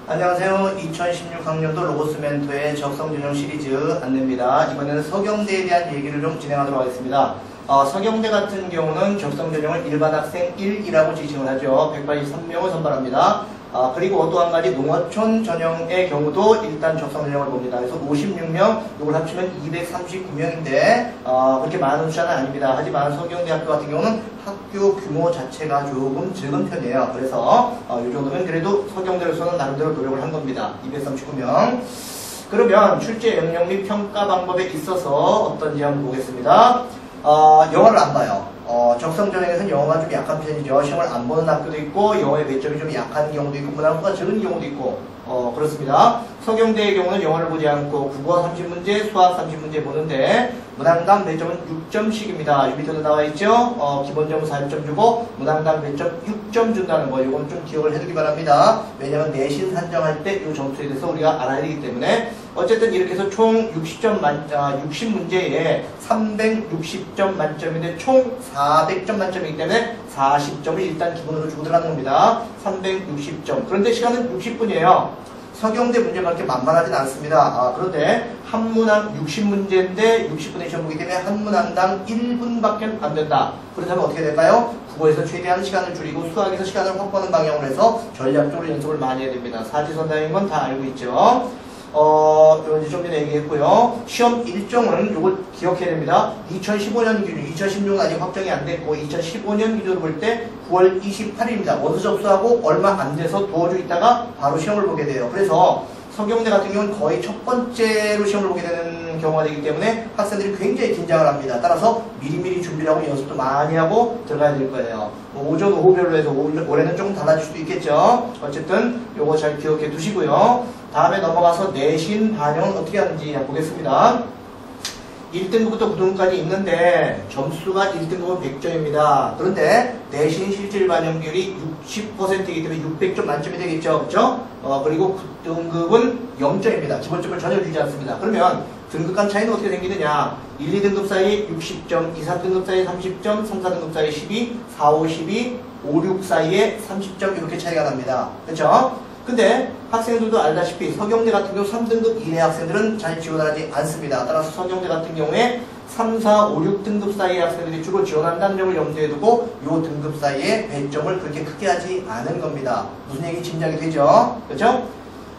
안녕하세요. 2016학년도 로고스 멘토의 적성 전형 시리즈 안내입니다. 이번에는 서경대에 대한 얘기를 좀 진행하도록 하겠습니다. 서경대 같은 경우는 적성 전형을 일반 학생 1이라고 지칭을 하죠. 183명을 선발합니다. 그리고 또 한 가지 농어촌 전형의 경우도 일단 적성 전형을 봅니다. 그래서 56명, 이걸 합치면 239명인데 그렇게 많은 숫자는 아닙니다. 하지만 서경대학교 같은 경우는 학교 규모 자체가 조금 적은 편이에요. 그래서 이 정도면 그래도 서경대로서는 나름대로 노력을 한 겁니다. 239명. 그러면 출제 영역 및 평가 방법에 있어서 어떤지 한번 보겠습니다. 영어를 안 봐요. 적성 전형에서는 영어가 좀 약한 편이죠. 시험을 안 보는 학교도 있고, 영어의 배점이 좀 약한 경우도 있고, 문항수가 적은 경우도 있고, 그렇습니다. 서경대의 경우는 영어를 보지 않고, 국어 30문제, 수학 30문제 보는데, 문항당 배점은 6점씩입니다. 이 밑에도 나와 있죠? 기본점은 4점 주고, 문항당 배점 6점 준다는 거, 이건 좀 기억을 해두기 바랍니다. 왜냐면 내신 산정할 때 이 점수에 대해서 우리가 알아야 되기 때문에, 어쨌든 이렇게 해서 총 60문제에 360점 만점인데 총 400점 만점이기 때문에 40점을 일단 기본으로 주고 들어가는 겁니다. 360점. 그런데 시간은 60분이에요. 서경대 문제가 그렇게 만만하진 않습니다. 그런데 한 문항 60문제인데 60분의 시험 보기 때문에 한 문항당 1분밖에 안 된다. 그렇다면 어떻게 될까요? 국어에서 최대한 시간을 줄이고 수학에서 시간을 확보하는 방향으로 해서 전략적으로 연습을 많이 해야 됩니다. 사지선다인 건 다 알고 있죠. 이건 좀 전에 얘기했고요. 시험 일정은 요걸 기억해야 됩니다. 2015년 기준, 2016은 아직 확정이 안 됐고, 2015년 기준으로 볼 때 9월 28일입니다. 원서 접수하고 얼마 안 돼서 도와주 있다가 바로 시험을 보게 돼요. 그래서 서경대 같은 경우는 거의 첫 번째로 시험을 보게 되는 경우가 되기 때문에 학생들이 굉장히 긴장을 합니다. 따라서 미리미리 준비를 하고 연습도 많이 하고 들어가야 될 거예요. 오전, 오후별로 해서 올해는 조금 달라질 수도 있겠죠. 어쨌든 요거 잘 기억해 두시고요. 다음에 넘어가서 내신 반영은 어떻게 하는지 보겠습니다. 1등급부터 9등급까지 있는데 점수가 1등급은 100점입니다. 그런데 내신 실질 반영 비율이 60%이기 때문에 600점 만점이 되겠죠. 그렇죠? 그리고 9등급은 0점입니다. 기본점을 전혀 주지 않습니다. 그러면 등급 간 차이는 어떻게 생기느냐? 1, 2등급 사이에 60점, 2, 3등급 사이에 30점, 3, 4등급 사이에 12, 4, 5, 12, 5, 6 사이에 30점 이렇게 차이가 납니다. 그렇죠? 근데 학생들도 알다시피 서경대 같은 경우 3등급 이내 학생들은 잘 지원하지 않습니다. 따라서 서경대 같은 경우에 3, 4, 5, 6등급 사이의 학생들이 주로 지원한다는 점을 염두에 두고 이 등급 사이에 배점을 그렇게 크게 하지 않은 겁니다. 무슨 얘기 짐작이 되죠? 그렇죠?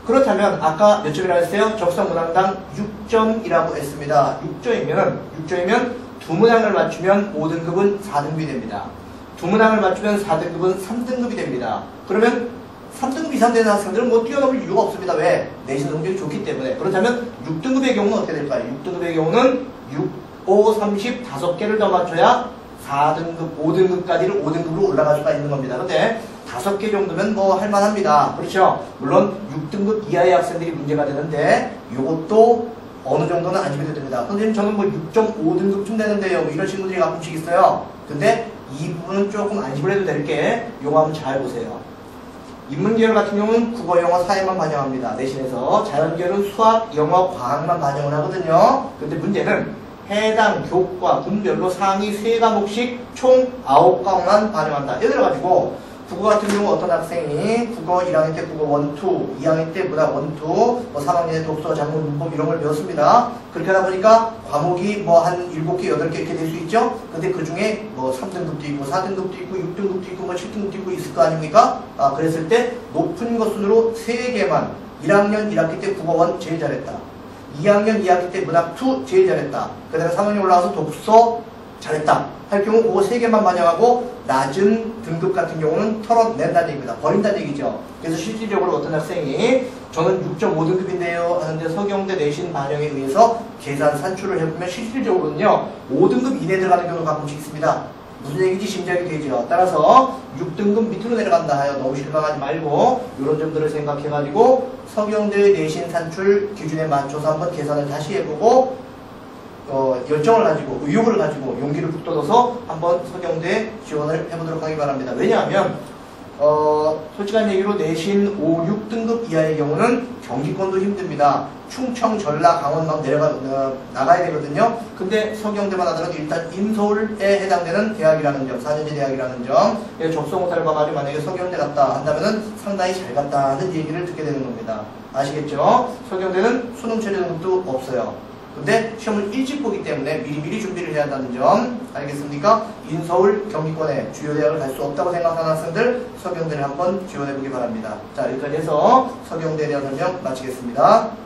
그렇다면 아까 몇 점이라고 했어요? 적성 문항당 6점이라고 했습니다. 6점이면 두 문항을 맞추면 5등급은 4등급이 됩니다. 두 문항을 맞추면 4등급은 3등급이 됩니다. 그러면 3등급 이상 되는 학생들은 뭐 뛰어넘을 이유가 없습니다. 왜? 내신 성적이 좋기 때문에. 그렇다면 6등급의 경우는 어떻게 될까요? 6등급의 경우는 6, 5, 30, 5개를 더 맞춰야 4등급, 5등급까지를 5등급으로 올라갈 수가 있는 겁니다. 근데 5개 정도면 뭐 할만합니다. 그렇죠? 물론 6등급 이하의 학생들이 문제가 되는데 이것도 어느 정도는 안심해도 됩니다. 선생님 저는 뭐 6.5등급쯤 되는데요. 뭐 이런 친구들이 가끔씩 있어요. 근데 이 부분은 조금 안심을 해도 될 게 요거 한번 잘 보세요. 인문계열 같은 경우는 국어, 영어, 사회만 반영합니다. 내신에서 자연계열은 수학, 영어, 과학만 반영을 하거든요. 근데 문제는 해당 교과, 분별로 상위 3과목씩 총 9과목만 반영한다. 예를 들어가지고 국어 같은 경우 어떤 학생이 국어 1학년 때 국어 1, 2, 2학년 때 문학 1, 2, 뭐 3학년에 독서, 작문, 문법 이런 걸 배웠습니다. 그렇게 하다 보니까 과목이 뭐 한 7개, 8개 이렇게 될 수 있죠? 근데 그 중에 뭐 3등급도 있고 4등급도 있고 6등급도 있고 뭐 7등급도 있고 있을 거 아닙니까? 그랬을 때 높은 것 순으로 3개만 1학년 1학기 때 국어 1 제일 잘했다. 2학년 2학기 때 문학 2 제일 잘했다. 그 다음에 3학년 올라와서 독서 잘했다 할 경우 그거 3개만 반영하고 낮은 등급 같은 경우는 털어낸다는 얘기입니다. 버린다는 얘기죠. 그래서 실질적으로 어떤 학생이 저는 6.5등급인데요 하는데 서경대 내신 반영에 의해서 계산 산출을 해보면 실질적으로는요 5등급 이내에 들어가는 경우가 가끔씩 있습니다. 무슨 얘기인지 짐작이 되죠. 따라서 6등급 밑으로 내려간다 하여 너무 실망하지 말고 이런 점들을 생각해가지고 서경대 내신 산출 기준에 맞춰서 한번 계산을 다시 해보고 열정을 가지고 의욕을 가지고 용기를 북돋아서 한번 서경대에 지원을 해보도록 하기 바랍니다. 왜냐하면 솔직한 얘기로 내신 5, 6등급 이하의 경우는 경기권도 힘듭니다. 충청, 전라, 강원 막 나가야 되거든요. 근데 서경대만 하더라도 일단 인서울에 해당되는 대학이라는 점, 4년제 대학이라는 점, 적성호사를 봐가지고 만약에 서경대 갔다 한다면은 상당히 잘 갔다 하는 얘기를 듣게 되는 겁니다. 아시겠죠? 서경대는 수능 최저 등급도 없어요. 근데 시험을 일찍 보기 때문에 미리미리 준비를 해야 한다는 점 알겠습니까? 인서울 경기권에 주요 대학을 갈 수 없다고 생각하는 학생들 서경대를 한번 지원해보기 바랍니다. 자, 여기까지 해서 서경대에 대한 설명 마치겠습니다.